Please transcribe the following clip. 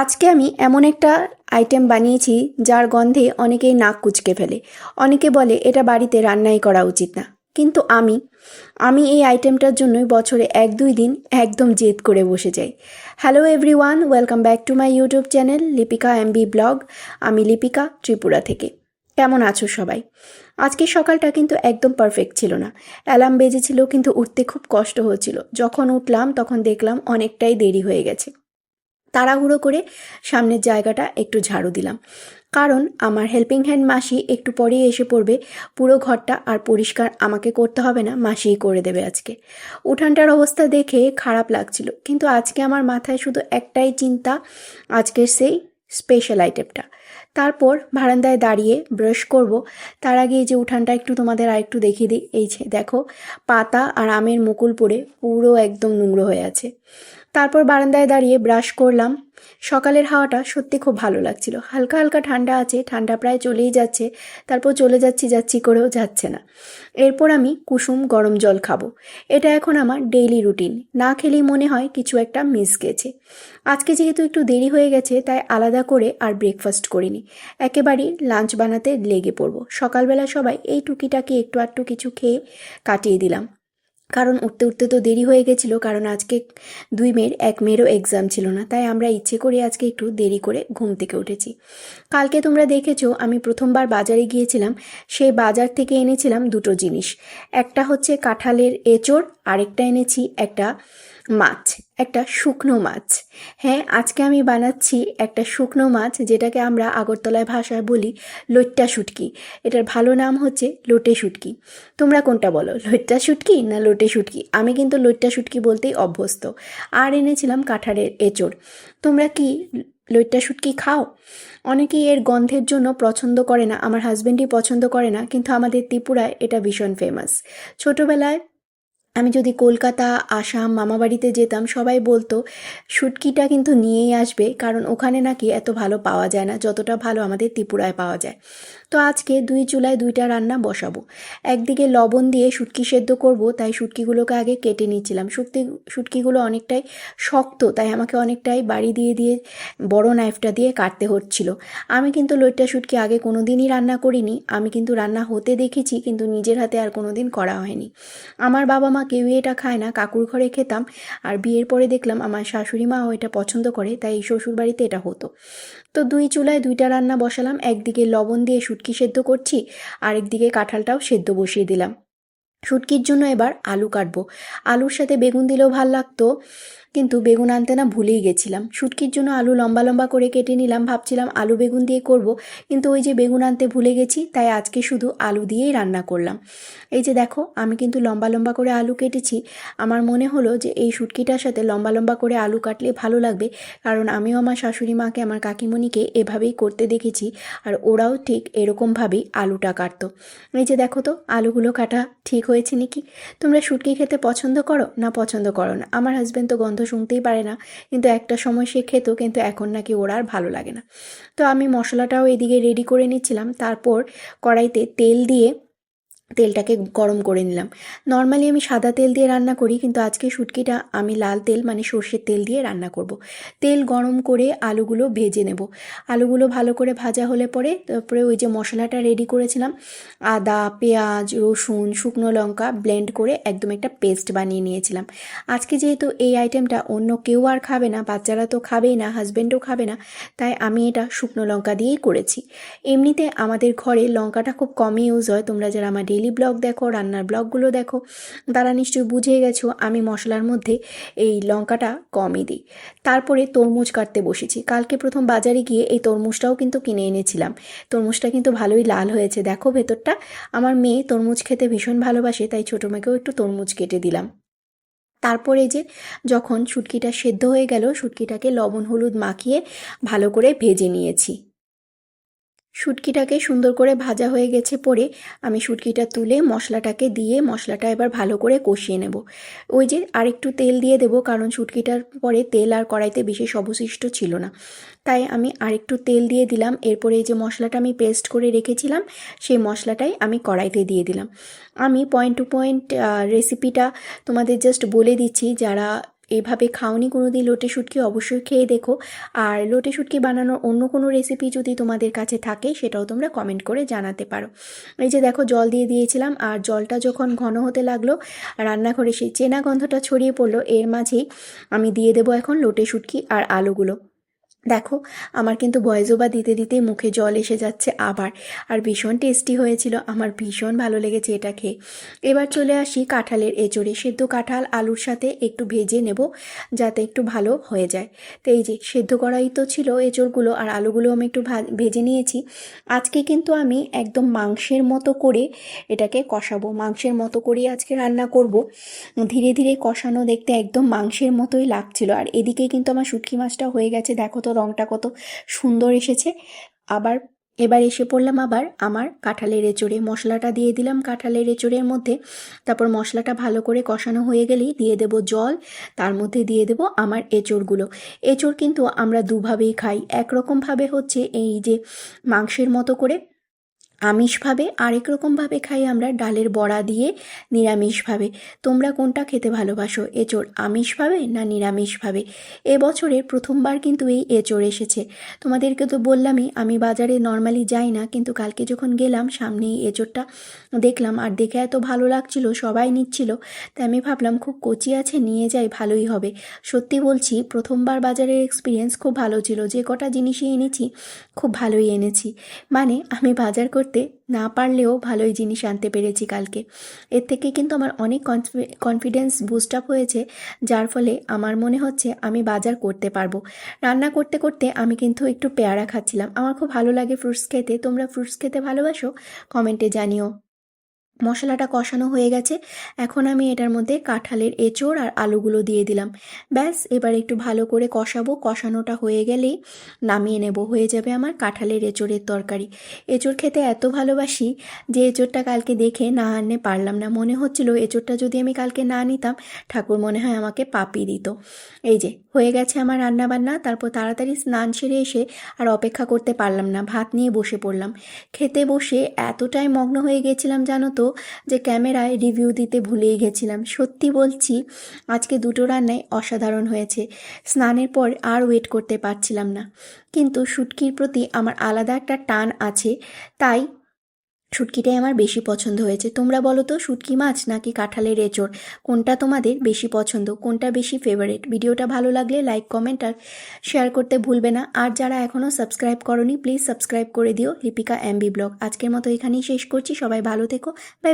আজকে আমি এমন একটা আইটেম বানিয়েছি যার গন্ধে অনেকেই নাক কুঁচকে ফেলে। অনেকে বলে এটা বাড়িতে রান্নাই করা উচিত না। কিন্তু আমি এই আইটেমটার জন্যই বছরে 1-2 দিন একদম জেদ করে বসে যাই। Hello everyone, welcome back to my YouTube channel Lipika MB blog. আমি লিপিকা, ত্রিপুরা থেকে। কেমন আছো সবাই? আজকের সকালটা কিন্তু একদম পারফেক্ট ছিল না। অ্যালার্ম বেজেছিল কিন্তু উঠতে খুব কষ্ট হচ্ছিল। যখন উঠলাম তখন দেখলাম অনেকটাই দেরি হয়ে গেছে। তাড়াহুড়ো করে সামনের জায়গাটা একটু ঝাড়ু দিলাম, কারণ আমার হেল্পিং হ্যান্ড মাসি একটু পরেই এসে পড়বে। পুরো ঘরটা আর পরিষ্কার আমাকে করতে হবে না, মাসিই করে দেবে আজকে। উঠানটার অবস্থা দেখে খারাপ লাগছিল, কিন্তু আজকে আমার মাথায় শুধু একটাই চিন্তা, আজকের সেই স্পেশাল আইটেমটা। তারপর বারান্দায় দাঁড়িয়ে ব্রাশ করব। তার আগে এই যে উঠানটা একটু তোমাদের আর একটু দেখিয়ে দিই। এই যে দেখো, পাতা আর আমের মুকুল পড়ে পুরো একদম নোংরা হয়ে আছে। তারপর বারান্দায় দাঁড়িয়ে ব্রাশ করলাম। সকালের হাওয়াটা সত্যি খুব ভালো লাগছিল। হালকা হালকা ঠান্ডা আছে, ঠান্ডা প্রায় চলেই যাচ্ছে। তারপর চলে যাচ্ছি করেও যাচ্ছে না। এরপর আমি কুসুম গরম জল খাবো। এটা এখন আমার ডেইলি রুটিন। না খেলেই মনে হয় কিছু একটা মিস গেছে। আজকে যেহেতু একটু দেরি হয়ে গেছে, তাই আলাদা করে আর ব্রেকফাস্ট করিনি। একেবারেই লাঞ্চ বানাতে লেগে পড়বো। সকালবেলা সবাই এই টুকিটাকি একটু আধটু কিছু খেয়ে কাটিয়ে দিলাম, কারণ উঠতে উঠতে তো দেরি হয়ে গেছিলো। কারণ আজকে 2 মেয়ের 1 মেয়েরও এক্সাম ছিল না, তাই আমরা ইচ্ছে করে আজকে একটু দেরি করে ঘুম থেকে উঠেছি। কালকে তোমরা দেখেছো আমি প্রথমবার বাজারে গিয়েছিলাম। সেই বাজার থেকে এনেছিলাম দুটো জিনিস। একটা হচ্ছে কাঁঠালের এঁচড়, আরেকটা এনেছি একটা মাছ, একটা শুকনো মাছ। হ্যাঁ, আজকে আমি বানাচ্ছি একটা শুকনো মাছ, যেটাকে আমরা আগরতলায় ভাষায় বলি লইট্টা শুটকি। এটার ভালো নাম হচ্ছে লোটে শুটকি। তোমরা কোনটা বলো, লইট্টা শুটকি না লোটে শুটকি? আমি কিন্তু লইট্টা শুটকি বলতেই অভ্যস্ত। আর এনেছিলাম কাঁঠালের এঁচড়। তোমরা কি লইট্টা শুটকি খাও? অনেকেই এর গন্ধের জন্য পছন্দ করে না, আমার হাজবেন্ডই পছন্দ করে না, কিন্তু আমাদের ত্রিপুরায় এটা ভীষণ ফেমাস। ছোটোবেলায় আমি যদি কলকাতা, আসাম, মামাবাড়িতে যেতাম, সবাই বলতো শুটকিটা কিন্তু নিয়েই আসবে, কারণ ওখানে নাকি এত ভালো পাওয়া যায় না যতটা ভালো আমাদের ত্রিপুরায় পাওয়া যায়। তো আজকে 2 চুলায় 2টা রান্না বসাবো। একদিকে লবণ দিয়ে শুটকি সেদ্ধ করব, তাই শুটকিগুলোকে আগে কেটে নিচ্ছিলাম। শুটকিগুলো অনেকটাই শক্ত, তাই আমাকে অনেকটাই বাড়ি দিয়ে দিয়ে বড় নাইফটা দিয়ে কাটতে হচ্ছিল। আমি কিন্তু লইট্টা শুটকি আগে কোনো দিনই রান্না করিনি। আমি কিন্তু রান্না হতে দেখেছি, কিন্তু নিজের হাতে আর কোনো দিন করা হয়নি। আমার বাবা মা কেউই এটা খায় না, কাকুর ঘরে খেতাম। আর বিয়ের পরে দেখলাম আমার শাশুড়ি মাও এটা পছন্দ করে, তাই শ্বশুর বাড়িতে এটা হতো। তো 2 চুলায় 2টা রান্না বসালাম। একদিকে লবণ দিয়ে শুটকি সেদ্ধ করছি, আরেকদিকে কাঁঠালটাও সেদ্ধ বসিয়ে দিলাম। শুটকির জন্য এবার আলু কাটবো। আলুর সাথে বেগুন দিলেও ভাল লাগতো, কিন্তু বেগুন আনতে না ভুলেই গেছিলাম। শুটকির জন্য আলু লম্বা লম্বা করে কেটে নিলাম, ভাবছিলাম আলু বেগুন দিয়ে করব, কিন্তু ওই যে বেগুন আনতে ভুলে গেছি, তাই আজকে শুধু আলু দিয়েই রান্না করলাম। এই যে দেখো, আমি কিন্তু লম্বা লম্বা করে আলু কেটেছি। আমার মনে হলো যে এই শুটকিটার সাথে লম্বা লম্বা করে আলু কাটলে ভালো লাগবে, কারণ আমিও আমার শাশুড়ি মাকে, আমার কাকিমণিকে এভাবেই করতে দেখেছি, আর ওরাও ঠিক এরকমভাবেই আলুটা কাটতো। এই যে দেখো তো, আলুগুলো কাটা ঠিক হয়েছে নাকি? তোমরা শুটকি খেতে পছন্দ করো না পছন্দ করো না? আমার হাজব্যান্ড তো গন্ধ শুনতেই পারে না, কিন্তু একটা সময় সে খেত, কিন্তু এখন নাকি ওর আর ভালো লাগে না। তো আমি মশলাটাও এদিকে রেডি করে নিচ্ছিলাম। তারপর কড়াইতে তেল দিয়ে তেলটাকে গরম করে নিলাম। নর্মালি আমি সাদা তেল দিয়ে রান্না করি, কিন্তু আজকে শুটকিটা আমি লাল তেল মানে সর্ষের তেল দিয়ে রান্না করব। তেল গরম করে আলুগুলো ভেজে নেব। আলুগুলো ভালো করে ভাজা হলে পরে তারপরে ওই যে মশলাটা রেডি করেছিলাম, আদা, পেঁয়াজ, রসুন, শুকনো লঙ্কা ব্লেন্ড করে একদম একটা পেস্ট বানিয়ে নিয়েছিলাম। আজকে যেহেতু এই আইটেমটা অন্য কেউ আর খাবে না, বাচ্চারা তো খাবেই না, হাজব্যান্ডও খাবে না, তাই আমি এটা শুকনো লঙ্কা দিয়েই করেছি। এমনিতে আমাদের ঘরে লঙ্কাটা খুব কমই ইউজ হয়। তোমরা যারা আমার ডেইলি ব্লগ দেখো, রান্নার ব্লগগুলো দেখো, তারা নিশ্চয়ই বুঝে গেছো আমি মশলার মধ্যে এই লঙ্কাটা কমই দিই। তারপরে তরমুজ কাটতে বসেছি। কালকে প্রথম বাজারে গিয়ে এই তরমুজটাও কিন্তু কিনে এনেছিলাম। তরমুজটা কিন্তু ভালোই লাল হয়েছে, দেখো ভেতরটা। আমার মেয়ে তরমুজ খেতে ভীষণ ভালোবাসে, তাই ছোটো মেয়েকেও একটু তরমুজ কেটে দিলাম। তারপরে যে যখন শুটকিটা সেদ্ধ হয়ে গেল, শুটকিটাকে লবণ হলুদ মাখিয়ে ভালো করে ভেজে নিয়েছি। শুটকিটাকে সুন্দর করে ভাজা হয়ে গেছে পরে আমি শুটকিটা তুলে মশলাটাকে দিয়ে মশলাটা এবার ভালো করে কষিয়ে নেব। ওই যে আরেকটু তেল দিয়ে দেবো, কারণ শুটকিটার পরে তেল আর কড়াইতে বিশেষ অবশিষ্ট ছিল না, তাই আমি আরেকটু তেল দিয়ে দিলাম। এরপরে এই যে মশলাটা আমি পেস্ট করে রেখেছিলাম, সেই মশলাটাই আমি কড়াইতে দিয়ে দিলাম। আমি পয়েন্ট টু পয়েন্ট রেসিপিটা তোমাদের জাস্ট বলে দিচ্ছি, যারা এইভাবে খাওনি কোনোদিন লোটে শুটকি, অবশ্যই খেয়ে দেখো। আর লোটে শুটকি বানানোর অন্য কোনো রেসিপি যদি তোমাদের কাছে থাকে সেটাও তোমরা কমেন্ট করে জানাতে পারো। এই যে দেখো জল দিয়ে দিয়েছিলাম, আর জলটা যখন ঘন হতে লাগলো, রান্নাঘরে সেই চেনা গন্ধটা ছড়িয়ে পড়লো, এর মাঝেই আমি দিয়ে দেবো এখন লোটে শুটকি আর আলুগুলো। দেখো আমার কিন্তু ভয়েস ওভার দিতে দিতে মুখে জল এসে যাচ্ছে আবার। আর ভীষণ টেস্টি হয়েছিল, আমার ভীষণ ভালো লেগেছে এটা খেয়ে। এবার চলে আসি কাঁঠালের এঁচোড়ে। সেদ্ধ কাঁঠাল আলুর সাথে একটু ভেজে নেব যাতে একটু ভালো হয়ে যায়। তো এই যে সেদ্ধ করাই তো ছিল এঁচোড়গুলো, আর আলুগুলো আমি একটু ভেজে নিয়েছি। আজকে কিন্তু আমি একদম মাংসের মতো করে এটাকে কষাবো, মাংসের মতো করেই আজকে রান্না করব। ধীরে ধীরে কষানো, দেখতে একদম মাংসের মতোই লাগছিল। আর এদিকে কিন্তু আমার শুটকি মাছটা হয়ে গেছে, দেখো তো রঙটা কত সুন্দর এসেছে। আবার এবার এসে পড়লাম আবার আমার কাঁঠালের এঁচোড়ে, মশলাটা দিয়ে দিলাম কাঁঠালের এঁচোড়ের মধ্যে। তারপর মশলাটা ভালো করে কষানো হয়ে গেলেই দিয়ে দেব জল, তার মধ্যে দিয়ে দেব আমার এঁচোড়গুলো। এঁচোড় কিন্তু আমরা দুভাবেই খাই, একরকমভাবে হচ্ছে এই যে মাংসের মতো করে আমিষভাবে, আরেক রকমভাবে খাই আমরা ডালের বড়া দিয়ে নিরামিষভাবে। তোমরা কোনটা খেতে ভালোবাসো, এঁচোড় আমিষভাবে না নিরামিষভাবে? এবছরের প্রথমবার কিন্তু এই এঁচোড় এসেছে। তোমাদেরকে তো বললামই আমি বাজারে নর্মালি যাই না, কিন্তু কালকে যখন গেলাম সামনেই এঁচোড়টা দেখলাম, আর দেখে এত ভালো লাগছিল, সবাই নিচ্ছিল, তাই আমি ভাবলাম খুব কচি আছে, নিয়ে যাই, ভালোই হবে। সত্যি বলছি প্রথমবার বাজারের এক্সপিরিয়েন্স খুব ভালো ছিল, যে কটা জিনিসই এনেছি খুব ভালোই এনেছি। মানে আমি বাজার করতে না পারলেও ভালোই জিনিস আনতে পেরেছি কালকে। এর থেকে কিন্তু আমার অনেক কনফিডেন্স বুস্ট আপ হয়েছে, যার ফলে আমার মনে হচ্ছে আমি বাজার করতে পারবো। রান্না করতে করতে আমি কিন্তু একটু পেয়ারা খাচ্ছিলাম, আমার খুব ভালো লাগে ফ্রুটস খেতে। তোমরা ফ্রুটস খেতে ভালোবাসো? কমেন্টে জানিও। মশলাটা কষানো হয়ে গেছে, এখন আমি এটার মধ্যে কাঁঠালের এঁচোড় আর আলুগুলো দিয়ে দিলাম। ব্যাস এবার একটু ভালো করে কষাবো, কষানোটা হয়ে গেলেই নামিয়ে নেব, হয়ে যাবে আমার কাঁঠালের এঁচোড়ের তরকারি। এঁচোড় খেতে এত ভালোবাসি যে এঁচোড়টা কালকে দেখে না আনতে পারলাম না, মনে হচ্ছিল এঁচোড়টা যদি আমি কালকে না নিতাম ঠাকুর মনে হয় আমাকে পাপি দিত। এই যে হয়ে গেছে আমার রান্না বান্না, তারপর তাড়াতাড়ি স্নান সেরে এসে আর অপেক্ষা করতে পারলাম না, ভাত নিয়ে বসে পড়লাম। খেতে বসে এতটাই মগ্ন হয়ে গেছিলাম জানো তো, যে ক্যামেরায় রিভিউ দিতে ভুলেই গেছিলাম। সত্যি বলছি আজকে দুটো রান্নাই অসাধারণ হয়েছে। স্নানের পর আর ওয়েট করতে পারছিলাম না, কিন্তু শুটকির প্রতি আমার আলাদা একটা টান আছে, তাই শুটকিটাই আমার বেশি পছন্দ হয়েছে। তোমরা বলো তো শুটকি মাছ নাকি কাঁঠালের এঁচোড়, কোনটা তোমাদের বেশি পছন্দ, কোনটা বেশি ফেভারিট? ভিডিওটা ভালো লাগলে লাইক কমেন্ট আর শেয়ার করতে ভুলবে না। আর যারা এখনও সাবস্ক্রাইব করনি প্লিজ সাবস্ক্রাইব করে দিও লিপিকা এমবি ব্লগ। আজকের মতো এখানেই শেষ করছি, সবাই ভালো থেকো, বাই।